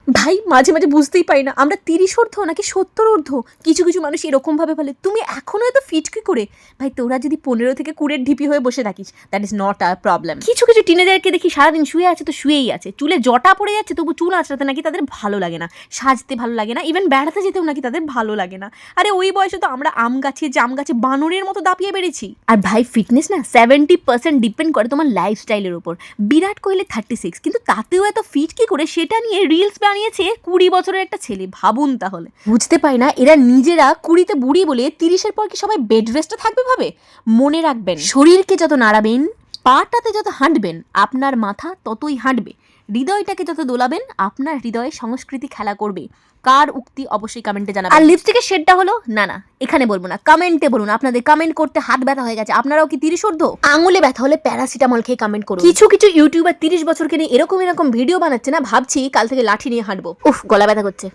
ভাই মাঝে মাঝে বুঝতেই পারি না আমরা 30 ঊর্ধ্ব নাকি 70 ঊর্ধ্ব। কিছু কিছু মানুষ এরকম ভাবে বলে তুমি এখনো এত ফিট কি করে। ভাই তোরা যদি 15 থেকে 20 ঢিপি হয়ে বসে থাকিস that is not a problem. কিছু কিছু টিনেজারকে দেখি সারাদিন শুয়ে আছে তো শুয়েই আছে, চুলে জটা পড়ে যাচ্ছে তবু চুল আঁচড়াতে নাকি তাদের ভালো লাগে না, সাজতে ভালো লাগে না, ইভেন বেড়াতে যেতেও নাকি তাদের ভালো লাগে না। আরে ওই বয়সে তো আমরা আম গাছে জাম গাছে বানরের মতো দাপিয়ে বেড়েছি। আর ভাই ফিটনেস না 70% ডিপেন্ড করে তোমার লাইফস্টাইলের উপর। বিরাট কোহলি 36 কিন্তু তাতেও এত ফিট কি করে সেটা নিয়ে রিলস বানিয়েছে 20 বছরের একটা ছেলে। ভাবুন তাহলে। বুঝতে পারি না এরা নিজেরা 20-তে বুড়ি বলে 30-এর পর কি সবাই বেড রেস্টে থাকবে ভাবে। মনে রাখবেন শরীরকে যত নাড়াবেন, পাটাতে যত হাঁটবেন আপনার মাথা ততই হাঁটবে, হৃদয়টাকে যত দোলাবেন আপনার হৃদয়ে সংস্কৃতি খেলা করবে। কার উক্তি অবশ্যই কমেন্টে জানাবেন। আর লিপস্টিকের শেডটা হলো না এখানে বলবো না, কমেন্টে বলুন। আপনাদের কমেন্ট করতে হাত ব্যথা হয়ে গেছে, আপনারাও কি 30 ঊর্ধ্ব? আঙুলে ব্যথা হলে প্যারাসিটামল খেয়ে কমেন্ট করুন। কিছু কিছু ইউটিউবার 30 বছরকে নিয়ে এরকম ভিডিও বানাচ্ছে না, ভাবছি কাল থেকে লাঠি নিয়ে হাঁটবো। উফ গলা ব্যথা করছে।